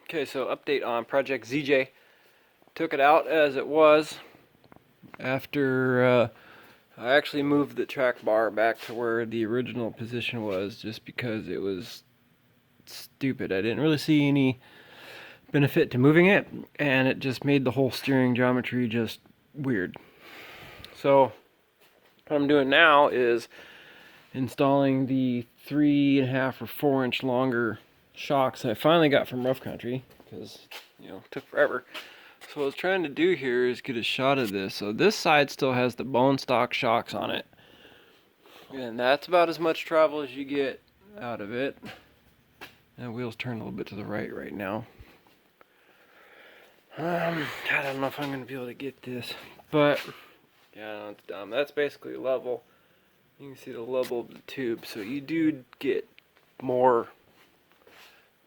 Okay, so update on Project ZJ. Took it out as it was after I actually moved the track bar back to where the original position was just because it was stupid. I didn't really see any benefit to moving it, and it just made the whole steering geometry just weird. So what I'm doing now is installing the 3.5 or 4 inch longer shocks I finally got from Rough Country because it took forever. So what I was trying to do here is get a shot of this. So this side still has the bone stock shocks on it, and that's about as much travel as you get out of it. And the wheels turn a little bit to the right now. I don't know if I'm gonna be able to get this, but yeah, it's dumb. That's basically level. You can see the level of the tube, so you do get more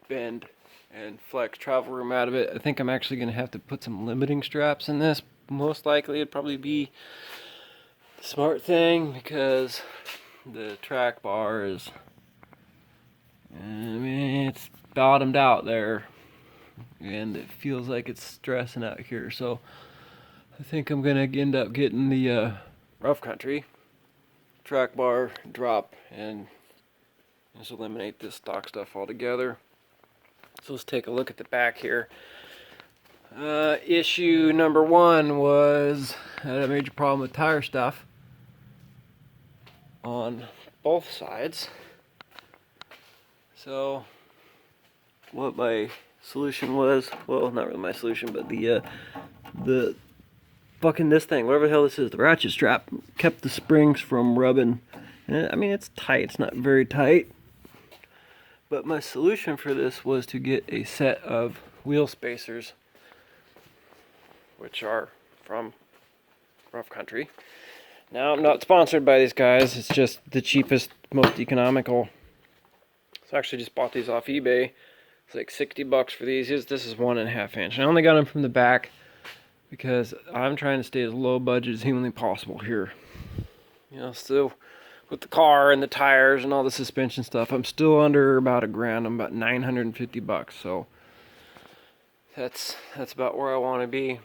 bend and flex travel room out of it. I think I'm actually gonna have to put some limiting straps in this. Most likely it'd probably be the smart thing because the track bar is, it's bottomed out there and it feels like it's stressing out here. So I think I'm gonna end up getting the Rough Country track bar drop and just eliminate this stock stuff altogether. So let's take a look at the back here. Issue number one was I had a major problem with tire stuff on both sides. So what my solution was, well, not really my solution, but the fucking this thing, whatever the hell this is, the ratchet strap, kept the springs from rubbing. And I mean, it's tight, it's not very tight. But my solution for this was to get a set of wheel spacers, which are from Rough Country. Now, I'm not sponsored by these guys, it's just the cheapest, most economical. So I actually just bought these off eBay. It's like $60 for these. This is 1.5 inch. I only got them from the back because I'm trying to stay as low budget as humanly possible here. Still with the car and the tires and all the suspension stuff, I'm still under about $1,000. I'm about $950. So that's about where I want to be.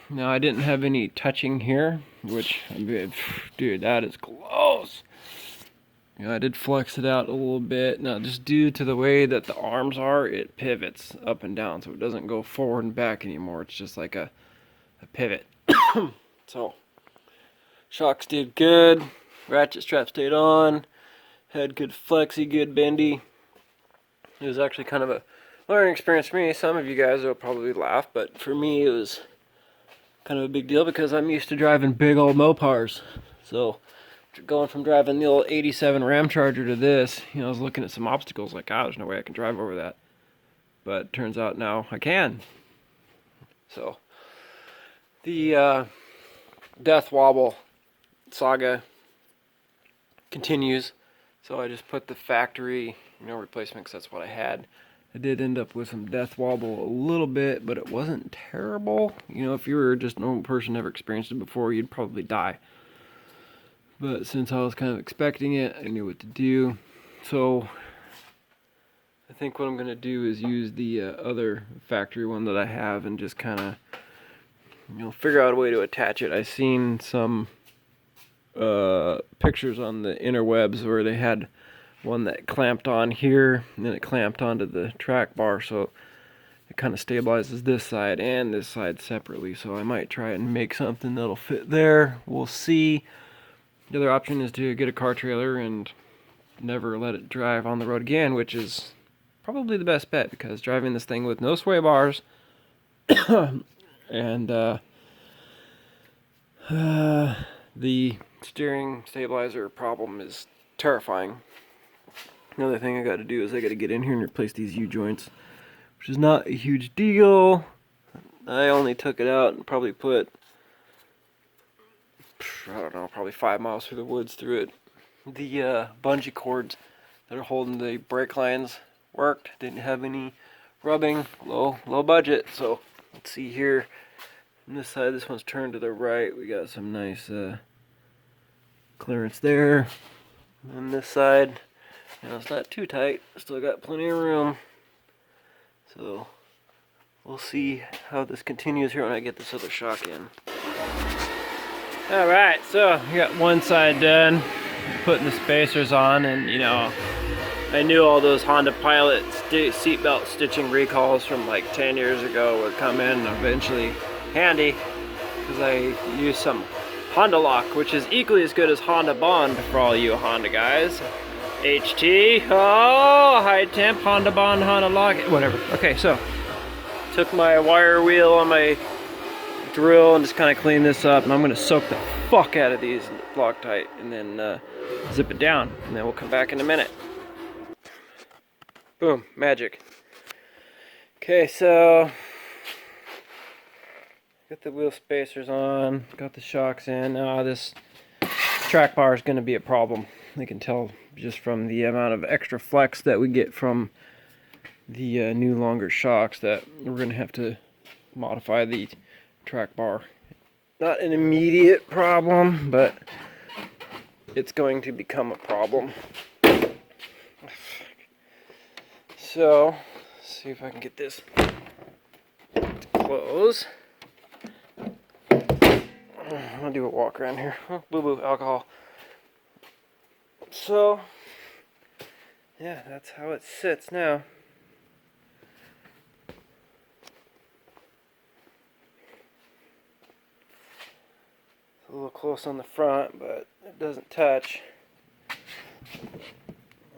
Now, I didn't have any touching here, which, dude, that is close. I did flex it out a little bit. Now, just due to the way that the arms are, it pivots up and down, so it doesn't go forward and back anymore. It's just like a pivot. So, shocks did good. Ratchet strap stayed on. Had good flexy, good bendy. It was actually kind of a learning experience for me. Some of you guys will probably laugh, but for me it was kind of a big deal because I'm used to driving big old Mopars. So, going from driving the old 87 Ram Charger to this, I was looking at some obstacles like, there's no way I can drive over that. But turns out now I can. So, the Death Wobble saga continues. So I just put the factory, replacement because that's what I had. I did end up with some Death Wobble a little bit, but it wasn't terrible. If you were just a normal person, never experienced it before, you'd probably die. But since I was kind of expecting it, I knew what to do. So I think what I'm going to do is use the other factory one that I have and just kind of, figure out a way to attach it. I've seen some pictures on the interwebs where they had one that clamped on here and then it clamped onto the track bar, so it kind of stabilizes this side and this side separately. So I might try and make something that'll fit there. We'll see. The other option is to get a car trailer and never let it drive on the road again, which is probably the best bet because driving this thing with no sway bars and the steering stabilizer problem is terrifying. Another thing I got to do is I got to get in here and replace these U-joints, which is not a huge deal. I only took it out and probably put, I don't know, probably 5 miles through the woods through it. The bungee cords that are holding the brake lines worked. Didn't have any rubbing. Low budget. So let's see here. On this side, this one's turned to the right. We got some nice clearance there. On this side, it's not too tight. Still got plenty of room. So we'll see how this continues here when I get this other shock in. Alright, so we got one side done, putting the spacers on, and you know, I knew all those Honda Pilot seatbelt stitching recalls from like 10 years ago would come in eventually handy, because I used some Honda Lock, which is equally as good as Honda Bond for all you Honda guys. HT, oh, high temp, Honda Bond, Honda Lock, whatever. Okay, so took my wire wheel on my drill and just kind of clean this up, and I'm going to soak the fuck out of these Loctite and then zip it down, and then we'll come back in a minute. Boom, magic. Okay, so got the wheel spacers on, got the shocks in. Now this track bar is going to be a problem. You can tell just from the amount of extra flex that we get from the new longer shocks that we're going to have to modify the track bar. Not an immediate problem, but it's going to become a problem. So, let's see if I can get this to close. I'll do a walk around here. Oh, boo-boo, alcohol. So, yeah, that's how it sits now. It's a little close on the front, but it doesn't touch.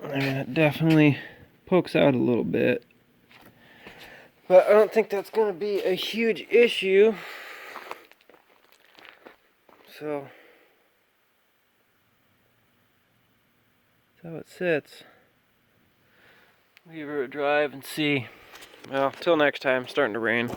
I mean, it definitely pokes out a little bit, but I don't think that's going to be a huge issue. So that's how it sits. Give her a drive and see. Well, till next time, it's starting to rain.